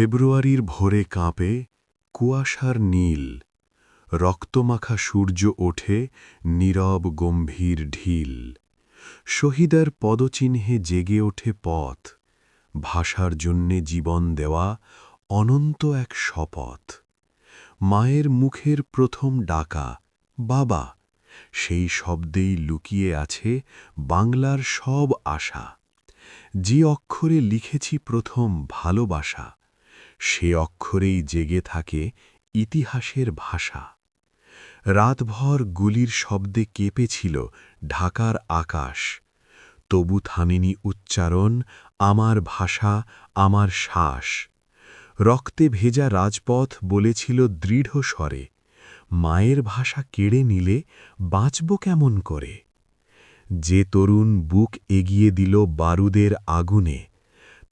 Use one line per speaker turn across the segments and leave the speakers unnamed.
ফেব্রুয়ারির ভোরে কাঁপে কুয়াশার নীল, রক্তমাখা সূর্য ওঠে নীরব গম্ভীর ঢিল। শহীদের পদচিহ্নে জেগে ওঠে পথ, ভাষার জন্যে জীবন দেওয়া অনন্ত এক শপথ। মায়ের মুখের প্রথম ডাকা বাবা, সেই শব্দেই লুকিয়ে আছে বাংলার সব আশা। যে অক্ষরে লিখেছি প্রথম ভালোবাসা, সে অক্ষরেই জেগে থাকে ইতিহাসের ভাষা। রাতভর গুলির শব্দে কেঁপেছিল ঢাকার আকাশ, তবু থামেনি উচ্চারণ আমার ভাষা, আমার শ্বাস। রক্তে ভেজা রাজপথ বলেছিল দৃঢ় স্বরে, মায়ের ভাষা কেড়ে নিলে বাঁচব কেমন করে। যে তরুণ বুক এগিয়ে দিল বারুদের আগুনে,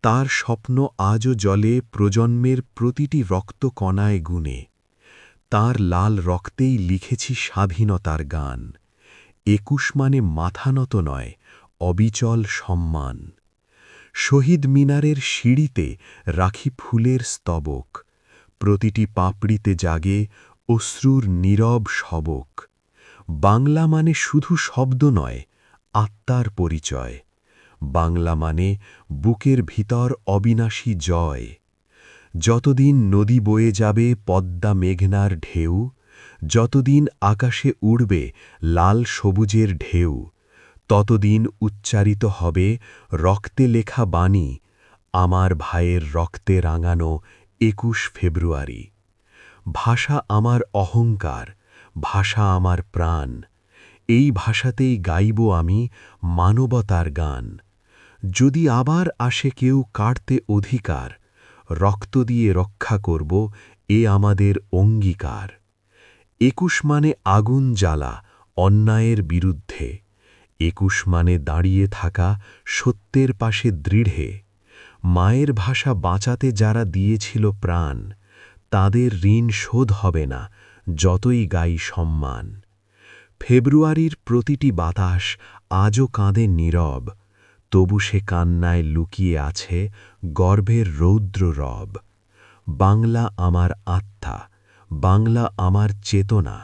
তার স্বপ্ন আজও জ্বলে প্রজন্মের প্রতিটি রক্তকণায় গুণে। তার লাল রক্তেই লিখেছি স্বাধীনতার গান, ২১ মানে মাথা নত নয়, অবিচল সম্মান। শহীদ মিনারের সিঁড়িতে রাখি ফুলের স্তবক, প্রতিটি পাপড়িতে জাগে অশ্রুর নীরব সবক। বাংলা মানে শুধু শব্দ নয়, আত্মার পরিচয়। বাংলা মানে বুকের ভিতর অবিনাশী জয়। যতদিন নদী বয়ে যাবে পদ্মা মেঘনার ঢেউ, যতদিন আকাশে উড়বে লাল সবুজের ঢেউ, ততদিন উচ্চারিত হবে রক্তে লেখা বাণী, আমার ভাইয়ের রক্তে রাঙানো ২১ ফেব্রুয়ারি। ভাষা আমার অহংকার, ভাষা আমার প্রাণ, এই ভাষাতেই গাইব আমি মানবতার গান। যদি আবার আসে কেউ কাড়তে অধিকার, রক্ত দিয়ে রক্ষা করব এ আমাদের অঙ্গীকার। ২১ মানে আগুন জ্বালা অন্যায়ের বিরুদ্ধে, ২১ মানে দাঁড়িয়ে থাকা সত্যের পাশে দৃঢ়ে। মায়ের ভাষা বাঁচাতে যারা দিয়েছিল প্রাণ, তাদের ঋণ শোধ হবে না যতই গাই সম্মান। ফেব্রুয়ারির প্রতিটি বাতাস আজও কাঁদে নীরব, তবু সে কান্নায় লুকিয়ে আছে গর্বের রৌদ্র রব। বাংলা আমার আত্মা, বাংলা আমার চেতনা,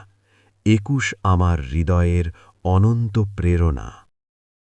২১ আমার হৃদয়ের অনন্ত প্রেরণা।